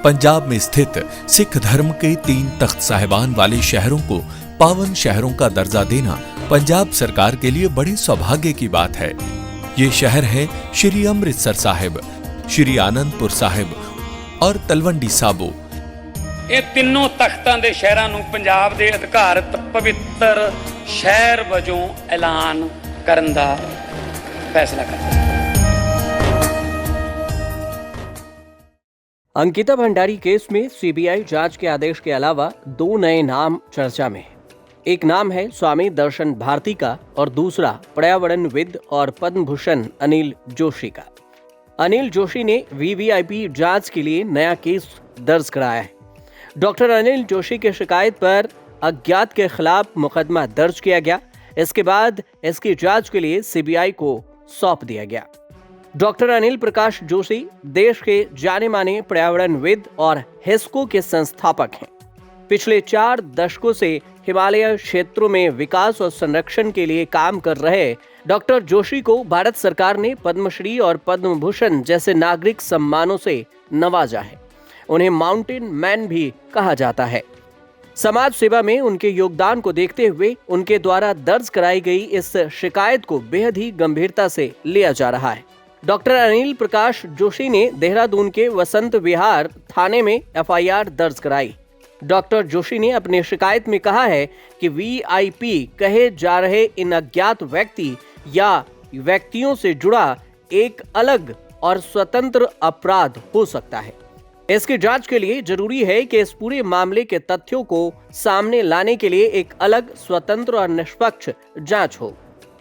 पंजाब में स्थित सिख धर्म के 3 तख्त साहिबान वाले शहरों को पावन शहरों का दर्जा देना पंजाब सरकार के लिए बड़े सौभाग्य की बात है। ये शहर है श्री अमृतसर साहिब, श्री आनंदपुर साहिब और तलवंडी साबो। ਇਹ ਤਿੰਨੋਂ ਤਖਤਾਂ ਦੇ ਸ਼ਹਿਰਾਂ ਨੂੰ ਪੰਜਾਬ ਦੇ ਅਧਿਕਾਰਤ ਪਵਿੱਤਰ ਸ਼ਹਿਰ ਵਜੋਂ ਐਲਾਨ ਕਰਨ ਦਾ ਫੈਸਲਾ ਕੀਤਾ। अंकिता भंडारी केस में सीबीआई जांच के आदेश के अलावा 2 नए नाम चर्चा में हैं। एक नाम है स्वामी दर्शन भारती का और दूसरा पर्यावरणविद और पद्म भूषण अनिल जोशी का। अनिल जोशी ने वीवीआईपी जांच के लिए नया केस दर्ज कराया है। डॉक्टर अनिल जोशी की शिकायत पर अज्ञात के खिलाफ मुकदमा दर्ज किया गया। इसके बाद इसकी जांच के लिए सीबीआई को सौंप दिया गया। डॉक्टर अनिल प्रकाश जोशी देश के जाने माने पर्यावरणविद और हिस्को के संस्थापक हैं। पिछले 4 दशकों से हिमालय क्षेत्रों में विकास और संरक्षण के लिए काम कर रहे डॉक्टर जोशी को भारत सरकार ने पद्मश्री और पद्म भूषण जैसे नागरिक सम्मानों से नवाजा है। उन्हें माउंटेन मैन भी कहा जाता है। समाज सेवा में उनके योगदान को देखते हुए उनके द्वारा दर्ज कराई गई इस शिकायत को बेहद ही गंभीरता से लिया जा रहा है। डॉक्टर अनिल प्रकाश जोशी ने देहरादून के वसंत विहार थाने में एफआईआर दर्ज कराई। डॉक्टर जोशी ने अपनी शिकायत में कहा है कि वीआईपी कहे जा रहे इन अज्ञात व्यक्ति या व्यक्तियों से जुड़ा एक अलग और स्वतंत्र अपराध हो सकता है। इसकी जांच के लिए जरूरी है कि इस पूरे मामले के तथ्यों को सामने लाने के लिए एक अलग, स्वतंत्र और निष्पक्ष जांच हो।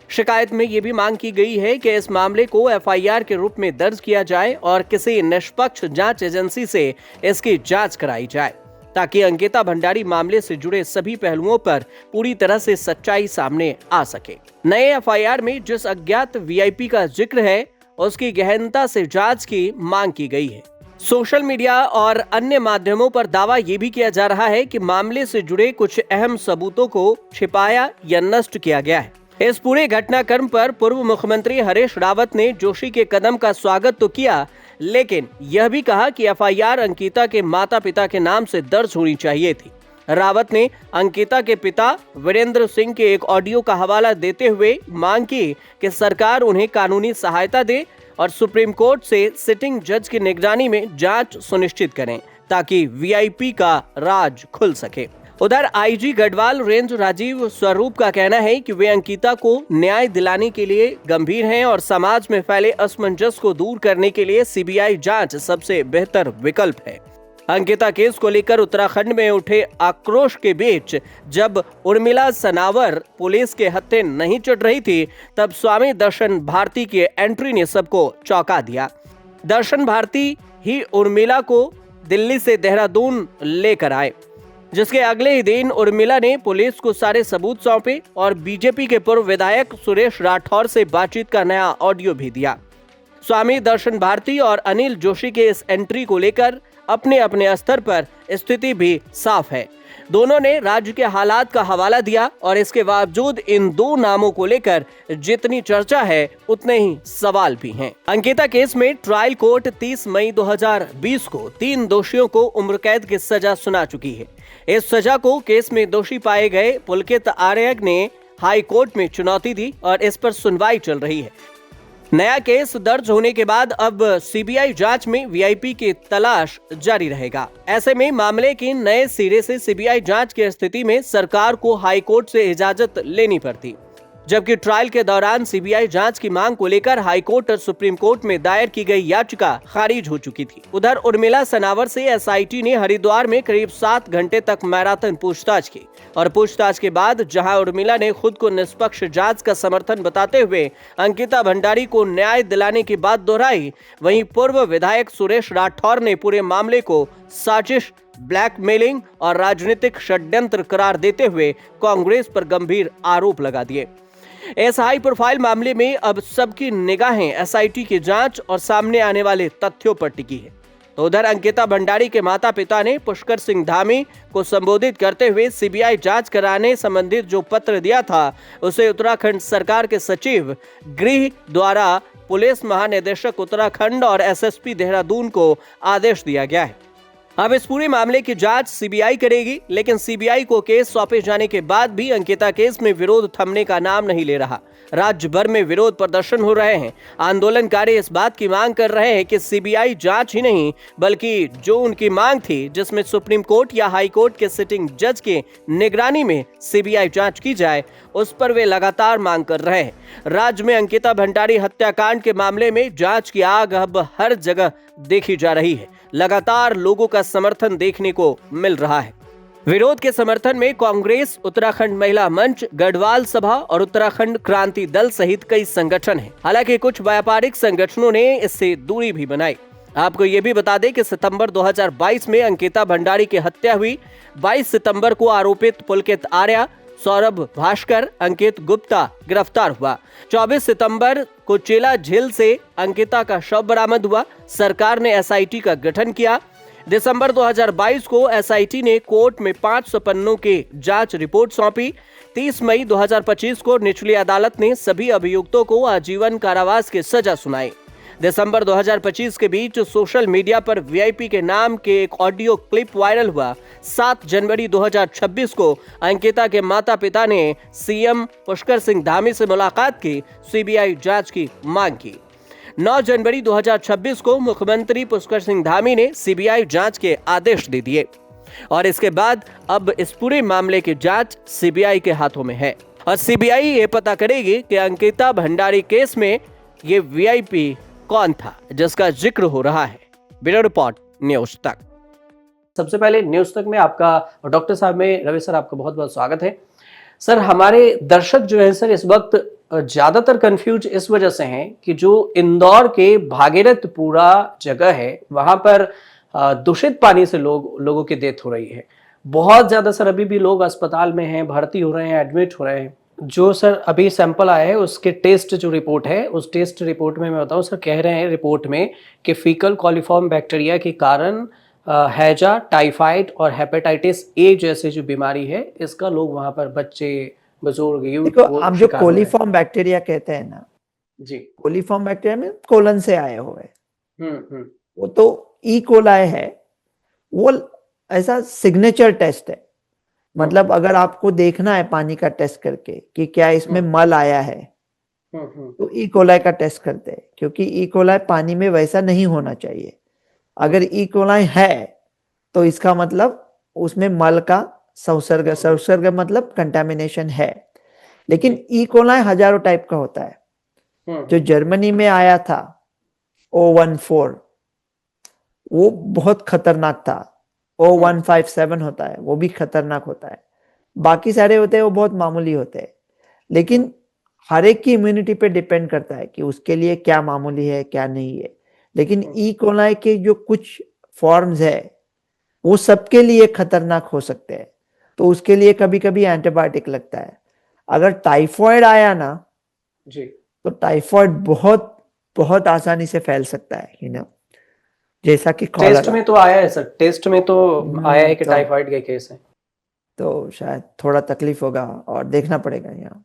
शिकायत में यह भी मांग की गई है कि इस मामले को एफआईआर के रूप में दर्ज किया जाए और किसी निष्पक्ष जांच एजेंसी से इसकी जांच कराई जाए ताकि अंकिता भंडारी मामले से जुड़े सभी पहलुओं पर पूरी तरह से सच्चाई सामने आ सके। नए एफआईआर में जिस अज्ञात वीआईपी का जिक्र है उसकी गहनता से जांच की मांग की गई है। सोशल मीडिया और अन्य माध्यमों पर दावा यह भी किया जा रहा है कि मामले से जुड़े कुछ अहम सबूतों को छिपाया या नष्ट किया गया है। इस पूरे घटनाक्रम पर पूर्व मुख्यमंत्री हरीश रावत ने जोशी के कदम का स्वागत तो किया, लेकिन यह भी कहा कि एफआईआर अंकिता के माता पिता के नाम से दर्ज होनी चाहिए थी। रावत ने अंकिता के पिता वीरेंद्र सिंह के एक ऑडियो का हवाला देते हुए मांग की कि सरकार उन्हें कानूनी सहायता दे और सुप्रीम कोर्ट से सिटिंग जज की निगरानी में जांच सुनिश्चित करें ताकि वीआईपी का राज खुल सके। उधर आईजी गढ़वाल रेंज राजीव स्वरूप का कहना है कि वे अंकिता को न्याय दिलाने के लिए गंभीर हैं और समाज में फैले असमंजस को दूर करने के लिए सीबीआई जांच सबसे बेहतर विकल्प है। अंकिता केस को लेकर उत्तराखंड में उठे आक्रोश के बीच जब उर्मिला सनावर पुलिस के हत्थे नहीं चढ़ रही थी, तब स्वामी दर्शन भारती की एंट्री ने सबको चौंका दिया। दर्शन भारती ही उर्मिला को दिल्ली से देहरादून लेकर आए, जिसके अगले ही दिन उर्मिला ने पुलिस को सारे सबूत सौंपे और बीजेपी के पूर्व विधायक सुरेश राठौर से बातचीत का नया ऑडियो भी दिया। स्वामी दर्शन भारती और अनिल जोशी के इस एंट्री को लेकर अपने अपने स्तर पर स्थिति भी साफ है। दोनों ने राज्य के हालात का हवाला दिया और इसके बावजूद इन 2 नामों को लेकर जितनी चर्चा है उतने ही सवाल भी हैं। अंकिता केस में ट्रायल कोर्ट 30 मई 2020 को 3 दोषियों को उम्र कैद की सजा सुना चुकी है। इस सजा को केस में दोषी पाए गए पुलकित आर्य ने हाई कोर्ट में चुनौती दी और इस पर सुनवाई चल रही है। नया केस दर्ज होने के बाद अब सीबीआई जांच में वीआईपी की तलाश जारी रहेगा। ऐसे में मामले की नए सिरे से सीबीआई जांच की स्थिति में सरकार को हाई कोर्ट से इजाजत लेनी पड़ती, जबकि ट्रायल के दौरान सीबीआई जांच की मांग को लेकर हाई कोर्ट और सुप्रीम कोर्ट में दायर की गई याचिका खारिज हो चुकी थी। उधर उर्मिला सनावर से एसआईटी ने हरिद्वार में करीब 7 घंटे तक मैराथन पूछताछ की और पूछताछ के बाद जहां उर्मिला ने खुद को निष्पक्ष जांच का समर्थन बताते हुए अंकिता भंडारी को न्याय दिलाने की बात दोहराई, वहीं पूर्व विधायक सुरेश राठौर ने पूरे मामले को साजिश, ब्लैकमेलिंग और राजनीतिक षड्यंत्र करार देते हुए कांग्रेस पर गंभीर आरोप लगा दिए। इस हाई प्रोफाइल मामले में अब सबकी निगाहें एसआईटी की जांच और सामने आने वाले तथ्यों पर टिकी है। तो उधर अंकिता भंडारी के माता पिता ने पुष्कर सिंह धामी को संबोधित करते हुए सीबीआई जांच कराने संबंधित जो पत्र दिया था उसे उत्तराखंड सरकार के सचिव गृह द्वारा पुलिस महानिदेशक उत्तराखंड और एसएसपी देहरादून को आदेश दिया गया है। अब इस पूरे मामले की जांच सीबीआई करेगी, लेकिन सीबीआई को केस सौंपे जाने के बाद भी अंकिता केस में विरोध थमने का नाम नहीं ले रहा। राज्य भर में विरोध प्रदर्शन हो रहे हैं। आंदोलनकारी इस बात की मांग कर रहे हैं कि सीबीआई जांच ही नहीं, बल्कि जो उनकी मांग थी, जिसमें सुप्रीम कोर्ट या हाई कोर्ट के सिटिंग जज के निगरानी में सीबीआई जांच की जाए, उस पर वे लगातार मांग कर रहे हैं। राज्य में अंकिता भंडारी हत्याकांड के मामले में जांच की आग अब हर जगह देखी जा रही है। लगातार लोगों का समर्थन देखने को मिल रहा है। विरोध के समर्थन में कांग्रेस, उत्तराखंड महिला मंच, गढ़वाल सभा और उत्तराखंड क्रांति दल सहित कई संगठन हैं। हालांकि कुछ व्यापारिक संगठनों ने इससे दूरी भी बनाई। आपको ये भी बता दें कि सितंबर 2022 में अंकिता भंडारी की हत्या हुई। 22 सितंबर को आरोपित पुलकित आर्या, सौरभ भास्कर, अंकित गुप्ता गिरफ्तार हुआ। 24 सितंबर को चेला झील से अंकिता का शव बरामद हुआ। सरकार ने एसआईटी का गठन किया। दिसंबर 2022 को एसआईटी ने कोर्ट में 500 पन्नों की जांच रिपोर्ट सौंपी। 30 मई 2025 को निचली अदालत ने सभी अभियुक्तों को आजीवन कारावास की सजा सुनाई। दिसंबर 2025 के बीच सोशल मीडिया पर वीआईपी के नाम के एक ऑडियो क्लिप वायरल हुआ। 7 जनवरी 2026 को अंकिता के माता पिता ने सीएम पुष्कर सिंह धामी से मुलाकात की, सीबीआई जांच की मांग की। 9 जनवरी 2026 को मुख्यमंत्री पुष्कर सिंह धामी ने सीबीआई जांच के आदेश दे दिए और इसके बाद अब इस पूरे मामले की जांच सीबीआई के हाथों में है और सीबीआई ये पता करेगी कि अंकिता भंडारी केस में ये वीआईपी कौन था जिसका जिक्र हो रहा है। ब्यूरो रिपोर्ट, न्यूज तक। सबसे पहले न्यूज तक में आपका और डॉक्टर साहब में रवि सर आपका बहुत बहुत स्वागत है। सर, हमारे दर्शक जो है सर इस वक्त ज्यादातर कंफ्यूज इस वजह से हैं कि जो इंदौर के भागीरथपुरा जगह है वहां पर दूषित पानी से लोगों की डेथ हो रही है। बहुत ज्यादा सर अभी भी लोग अस्पताल में हैं, भर्ती हो रहे हैं, एडमिट हो रहे हैं। जो सर अभी सैंपल आया है उसके टेस्ट जो रिपोर्ट है, उस टेस्ट रिपोर्ट में मैं बताऊं सर, कह रहे हैं रिपोर्ट में कि फीकल कॉलीफॉर्म बैक्टीरिया के कारण हैजा, टाइफाइड और हेपेटाइटिस ए जैसे जो बीमारी है इसका लोग वहां पर बच्चे, बुजुर्ग, यूथ, आप जो कोलीफॉर्म बैक्टीरिया कहते हैं ना जी, कोलीफॉर्म बैक्टीरिया में कोलन से आए हुए, वो तो ई कोलाई है। वो ऐसा सिग्नेचर टेस्ट है, मतलब अगर आपको देखना है पानी का टेस्ट करके कि क्या इसमें मल आया है तो ई कोलाई का टेस्ट करते हैं, क्योंकि ई कोलाई पानी में वैसा नहीं होना चाहिए। अगर ई कोलाई है तो इसका मतलब उसमें मल का संसर्ग मतलब कंटामिनेशन है। लेकिन ई कोलाई हजारों टाइप का होता है। जो जर्मनी में आया था O14 वो बहुत खतरनाक था। O157 होता है, वो भी खतरनाक होता है। बाकी सारे होते हैं वो बहुत मामूली होते हैं। लेकिन हर एक की इम्यूनिटी पे डिपेंड करता है कि उसके लिए क्या मामूली है क्या नहीं है। लेकिन ई कोलाई के जो कुछ फॉर्म्स है वो सबके लिए खतरनाक हो सकते हैं, तो उसके लिए कभी कभी एंटीबायोटिक लगता है। अगर टाइफॉइड आया ना जी, तो टाइफॉइड बहुत बहुत आसानी से फैल सकता है, जैसा कि टेस्ट में तो आया है सर, टेस्ट में तो आया है कि टाइफाइड का केस है। तो शायद थोड़ा तकलीफ होगा और देखना पड़ेगा यहाँ।